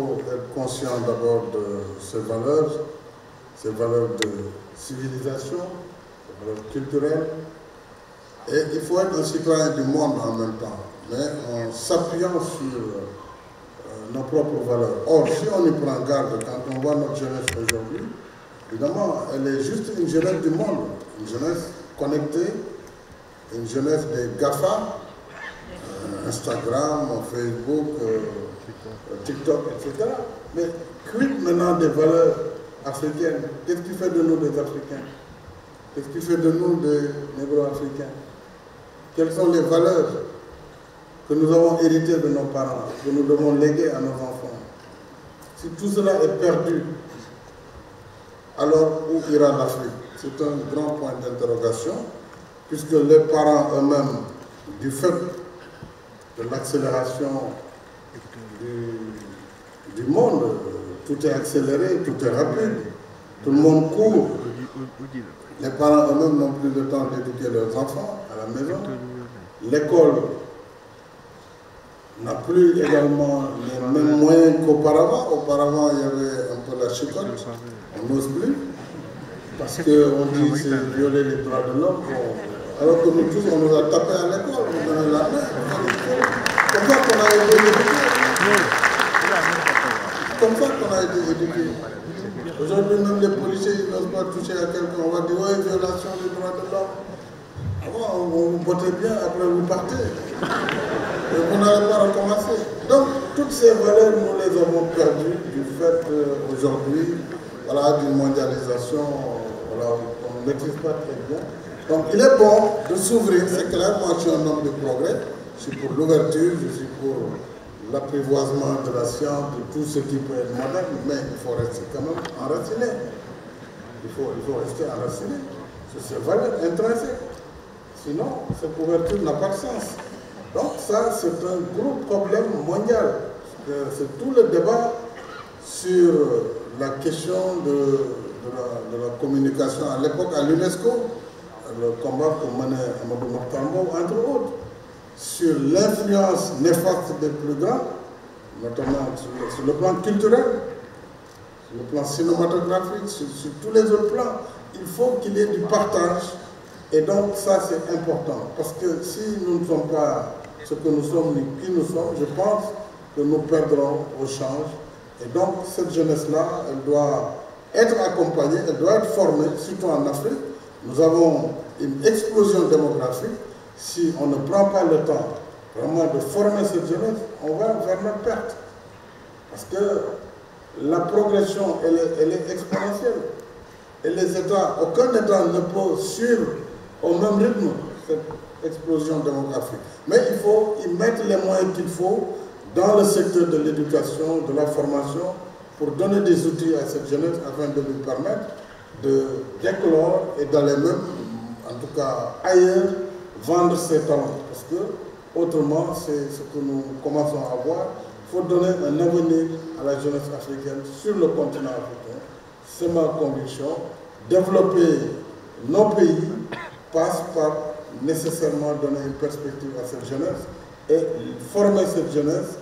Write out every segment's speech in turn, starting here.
Il faut être conscient d'abord de ces valeurs de civilisation, ces valeurs culturelles, et il faut être un citoyen du monde en même temps, mais en s'appuyant sur nos propres valeurs. Or, si on y prend garde, quand on voit notre jeunesse aujourd'hui, évidemment, elle est juste une jeunesse du monde, une jeunesse connectée, une jeunesse des GAFA, Instagram, Facebook, TikTok, etc. Mais quid maintenant des valeurs africaines? Qu'est-ce qui fait de nous des Africains? Qu'est-ce qui fait de nous des Négro-Africains? Quelles sont les valeurs que nous avons héritées de nos parents, que nous devons léguer à nos enfants? Si tout cela est perdu, alors où ira l'Afrique? C'est un grand point d'interrogation, puisque les parents eux-mêmes, du fait de l'accélération du monde, tout est accéléré, tout est rapide, tout le monde court. Les parents eux-mêmes n'ont plus le temps d'éduquer leurs enfants à la maison. L'école n'a plus également les mêmes moyens qu'auparavant. Auparavant, il y avait un peu la chicotte, on n'ose plus, parce qu'on dit que c'est violer les droits de l'homme. Alors que nous tous, on nous a tapé à l'école, on donnait la main. Comme ça qu'on a été éduqués. Comme ça qu'on a été éduqués. Aujourd'hui, même les policiers, ils n'osent pas toucher à quelqu'un. On va dire, oui, violation des droits de l'homme. Avant, vous votez bien, après vous partez. Et vous n'allez pas recommencer. Donc, toutes ces valeurs, nous les avons perdues du fait aujourd'hui, voilà, d'une mondialisation voilà, qu'on ne maîtrise pas très bien. Donc il est bon de s'ouvrir, c'est clair, moi je suis un homme de progrès, je suis pour l'ouverture, je suis pour l'apprivoisement de la science, de tout ce qui peut être moderne, mais il faut rester quand même enraciné. Il faut rester enraciné sur ces valeurs intrinsèques. Sinon, cette ouverture n'a pas de sens. Donc ça, c'est un gros problème mondial. C'est tout le débat sur la question de la communication à l'époque à l'UNESCO, le combat que menait Amadou Mahtambo, entre autres, sur l'influence néfaste des plus grands, notamment sur le plan culturel, sur le plan cinématographique, sur tous les autres plans. Il faut qu'il y ait du partage, et donc ça c'est important, parce que si nous ne sommes pas ce que nous sommes ni qui nous sommes, je pense que nous perdrons au change, et donc cette jeunesse-là, elle doit être accompagnée, elle doit être formée, surtout en Afrique. Nous avons une explosion démographique. Si on ne prend pas le temps vraiment de former cette jeunesse, on va vers notre perte. Parce que la progression, elle est exponentielle. Et les États, aucun État ne peut suivre au même rythme cette explosion démographique. Mais il faut y mettre les moyens qu'il faut dans le secteur de l'éducation, de la formation, pour donner des outils à cette jeunesse afin de lui permettre d'éclore et d'aller même, en tout cas ailleurs, vendre ses talents. Parce que, autrement, c'est ce que nous commençons à voir. Il faut donner un avenir à la jeunesse africaine sur le continent africain. C'est ma conviction. Développer nos pays passe par nécessairement donner une perspective à cette jeunesse et former cette jeunesse,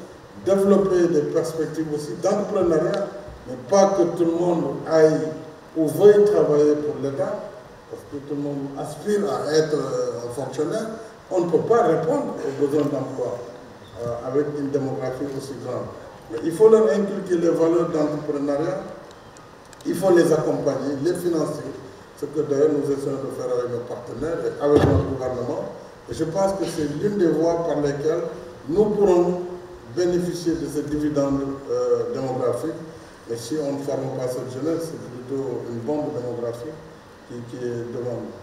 développer des perspectives aussi d'entrepreneuriat, mais pas que tout le monde aille ou veuille travailler pour l'État, parce que tout le monde aspire à être un fonctionnaire. On ne peut pas répondre aux besoins d'emploi avec une démographie aussi grande. Mais il faut leur inculquer les valeurs d'entrepreneuriat, il faut les accompagner, les financer, ce que d'ailleurs nous essayons de faire avec nos partenaires et avec notre gouvernement. Et je pense que c'est l'une des voies par lesquelles nous pourrons bénéficier de ces dividendes démographiques. Et si on ne forme pas cette jeunesse, c'est plutôt une bombe démographique qui est devant nous.